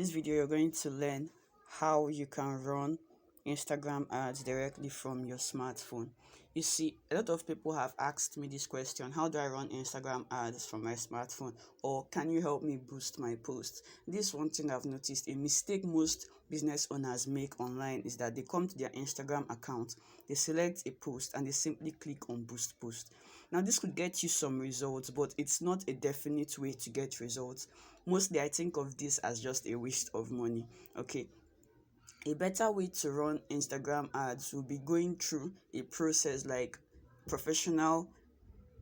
this video, you're going to learn how you can run Instagram ads directly from your smartphone. You see, a lot of people have asked me this question: how do I run Instagram ads from my smartphone? Or can you help me boost my posts? This one thing I've noticed, a mistake most business owners make online is that they come to their Instagram account, they select a post, and they simply click on boost post. Now, this could get you some results, but it's not a definite way to get results. Mostly, I think of this as just a waste of money. Okay, a better way to run Instagram ads will be going through a process like professional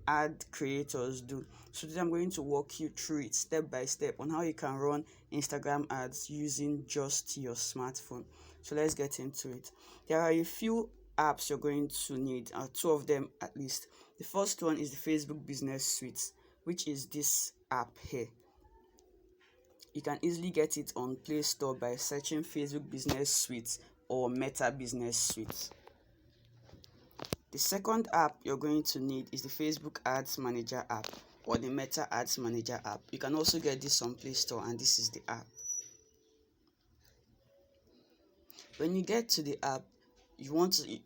ad creators do. So today I'm going to walk you through it step by step on how you can run Instagram ads using just your smartphone. So let's get into it. There are a few apps you're going to need, two of them at least. The first one is the Facebook Business Suite, which is this app here. You can easily get it on Play Store by searching Facebook Business Suite or Meta Business Suite. The second app you're going to need is the Facebook Ads Manager app or the Meta Ads Manager app. You can also get this on Play Store, and this is the app. When you get to the app,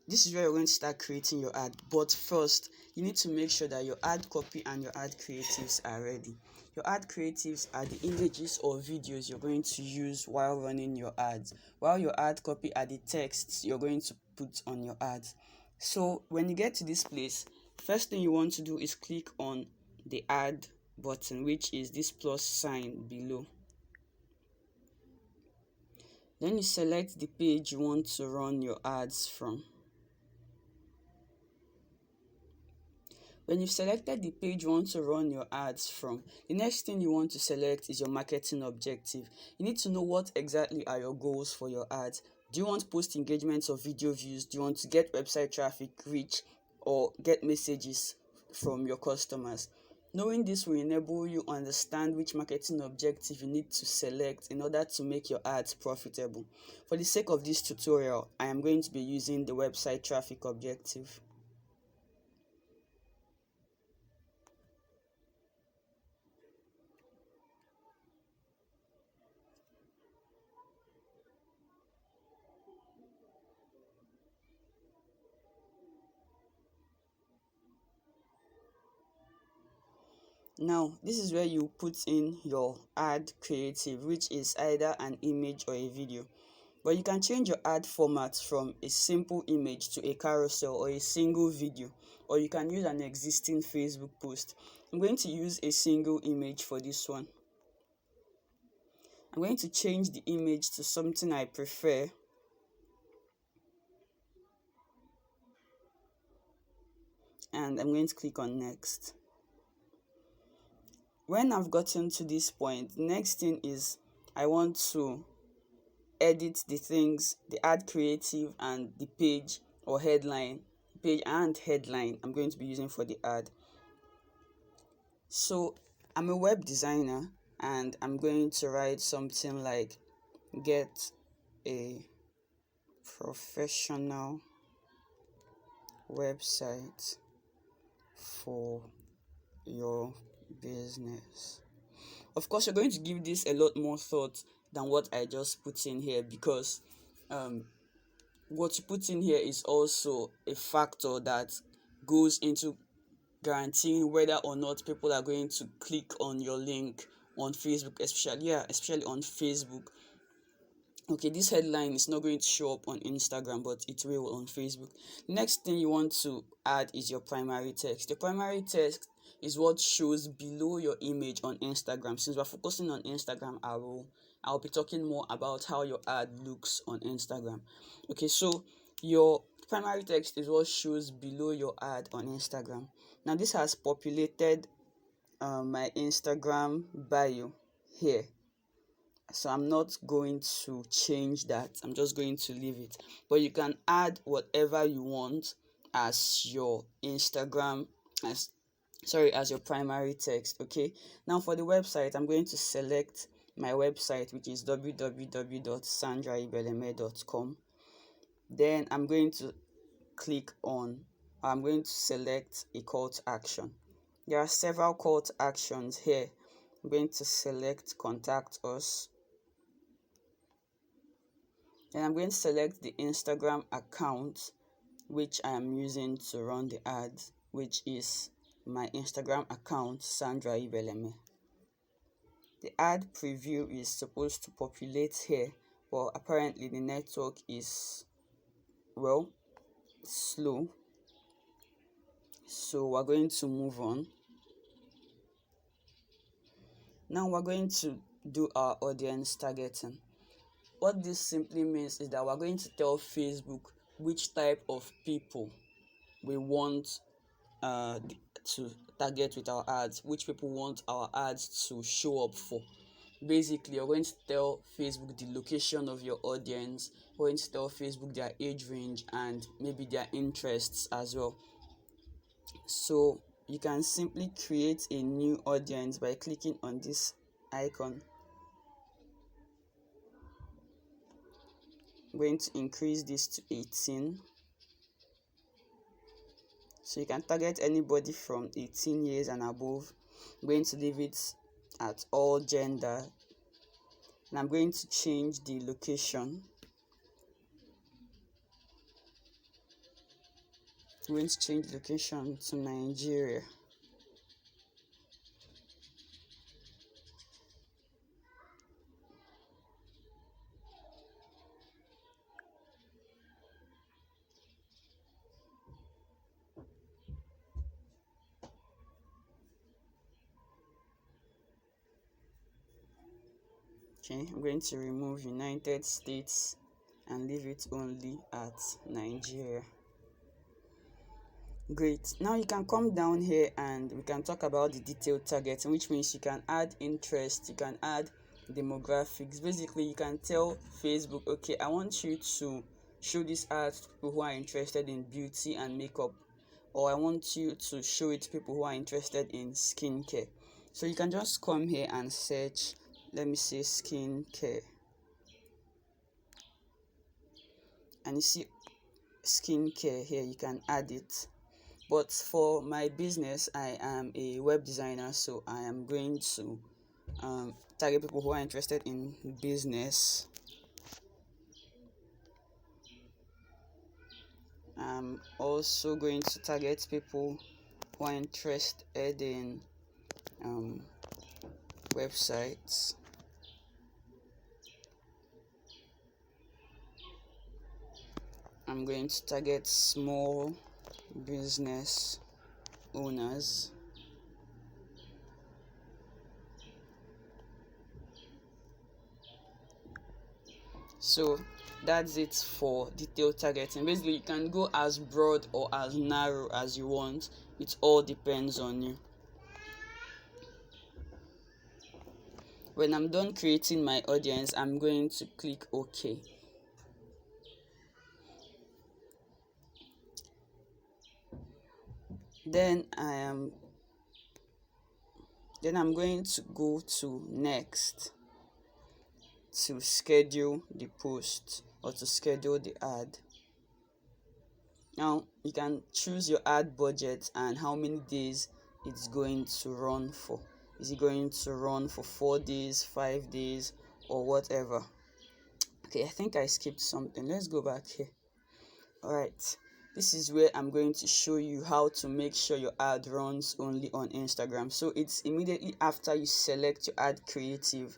this is where you're going to start creating your ad. But first, you need to make sure that your ad copy and your ad creatives are ready. Your ad creatives are the images or videos you're going to use while running your ads, while your ad copy are the texts you're going to put on your ads. So when you get to this place, first thing you want to do is click on the add button, which is this plus sign below. Then you select the page you want to run your ads from. When you've selected the page you want to run your ads from, the next thing you want to select is your marketing objective. You need to know what exactly are your goals for your ads. Do you want post engagements or video views? Do you want to get website traffic, reach, or get messages from your customers? Knowing this will enable you understand which marketing objective you need to select in order to make your ads profitable. For the sake of this tutorial, I am going to be using the website traffic objective. Now, this is where you put in your ad creative, which is either an image or a video. But you can change your ad format from a simple image to a carousel or a single video, or you can use an existing Facebook post. I'm going to use a single image for this one. I'm going to change the image to something I prefer. And I'm going to click on next. When I've gotten to this point, the next thing is I want to edit the things, the ad creative and the page or headline, page and headline I'm going to be using for the ad. So I'm a web designer and I'm going to write something like get a professional website for your business. Of course, you're going to give this a lot more thought than what I just put in here, because what you put in here is also a factor that goes into guaranteeing whether or not people are going to click on your link on Facebook, especially on Facebook. Okay, this headline is not going to show up on Instagram, but it will on Facebook. Next thing you want to add is your primary text. The primary text is what shows below your image on Instagram. Since we're focusing on Instagram, I'll be talking more about how your ad looks on Instagram. Okay, so your primary text is what shows below your ad on Instagram. Now, this has populated my Instagram bio here. So I'm not going to change that. I'm just going to leave it. But you can add whatever you want as your Instagram, as your primary text. Okay. Now for the website, I'm going to select my website, which is www.sandraibeleme.com. Then I'm going to select a call to action. There are several call to actions here. I'm going to select contact us. Then I'm going to select the Instagram account which I am using to run the ads, which is my Instagram account, Sandra Ibeleme. The ad preview is supposed to populate here, but apparently the network is, well, slow. So we're going to move on. Now we're going to do our audience targeting. What this simply means is that we're going to tell Facebook which type of people we want to target with our ads, which people want our ads to show up for. Basically, you're going to tell Facebook the location of your audience, you're going to tell Facebook their age range and maybe their interests as well. So you can simply create a new audience by clicking on this icon. I'm going to increase this to 18. So you can target anybody from 18 years and above. I'm going to leave it at all gender. And I'm going to change the location. I'm going to change the location to Nigeria. Okay, I'm going to remove United States and leave it only at Nigeria. Great. Now you can come down here and we can talk about the detailed targeting, which means you can add interest, you can add demographics. Basically, you can tell Facebook, okay, I want you to show this ad to people who are interested in beauty and makeup, or I want you to show it to people who are interested in skincare. So you can just come here and search, let me say skincare, and you see skincare here, you can add it. But for my business, I am a web designer, so I am going to target people who are interested in business. I'm also going to target people who are interested in websites. I'm going to target small business owners. So that's it for detailed targeting. Basically, you can go as broad or as narrow as you want. It all depends on you. When I'm done creating my audience, I'm going to click OK. Then I'm going to go to next to schedule the post or to schedule the ad. Now you can choose your ad budget and how many days it's going to run for. Is it going to run for 4 days, 5 days, or whatever? Okay, I think I skipped something. Let's go back here. Alright, this is where I'm going to show you how to make sure your ad runs only on Instagram. So it's immediately after you select your ad creative.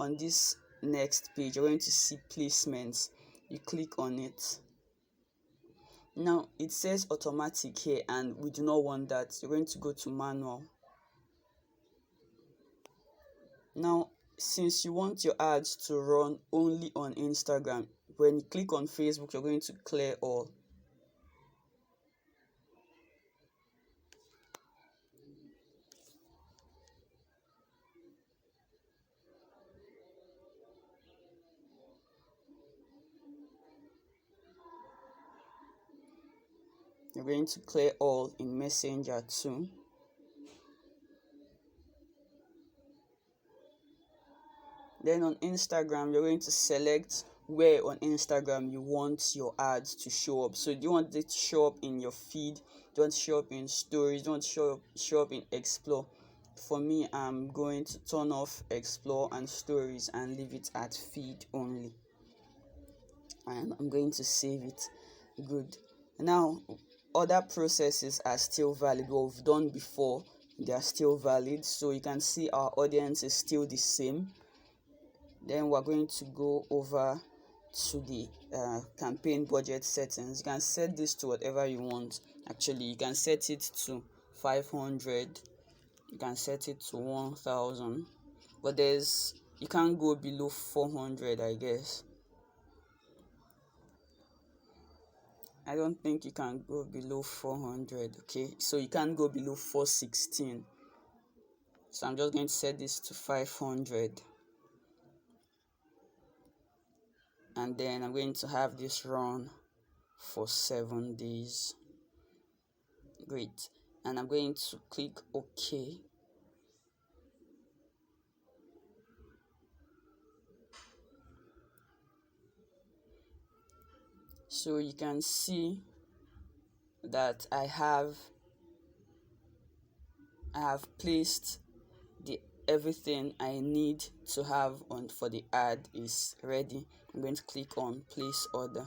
On this next page, you're going to see placements. You click on it. Now it says automatic here and we do not want that. You're going to go to manual. Now since you want your ads to run only on Instagram, when you click on Facebook, you're going to clear all. You're going to clear all in Messenger too. Then on Instagram, you're going to select where on Instagram you want your ads to show up. So do you want it to show up in your feed? Do you want to show up in stories? Do you want to show up in explore? For me, I'm going to turn off explore and stories and leave it at feed only. and I'm going to save it. Good. Now other processes are still valid. What we've done before, they are still valid, so you can see our audience is still the same. Then we're going to go over to the campaign budget settings. You can set this to whatever you want. Actually, you can set it to 500, you can set it to 1000, but you can't go below 400, I guess. I don't think you can go below 400. Okay, so you can't go below 416, so I'm just going to set this to 500, and then I'm going to have this run for 7 days. Great. And I'm going to click OK. So you can see that I have placed the everything I need to have on for the ad is ready. I'm going to click on place order.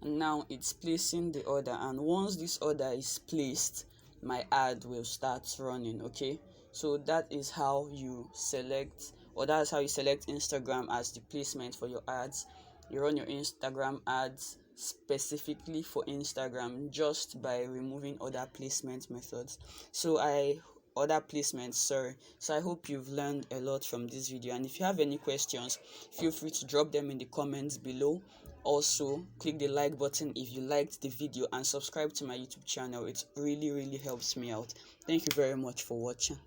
And now it's placing the order, and once this order is placed, my ad will start running. Okay, so that is how you select, or that's how you select Instagram as the placement for your ads. You run your Instagram ads specifically for Instagram just by removing other placement methods. Other placements, sorry. So I hope you've learned a lot from this video, and if you have any questions, feel free to drop them in the comments below. Also, click the like button if you liked the video, and subscribe to my YouTube channel. It really helps me out. Thank you very much for watching.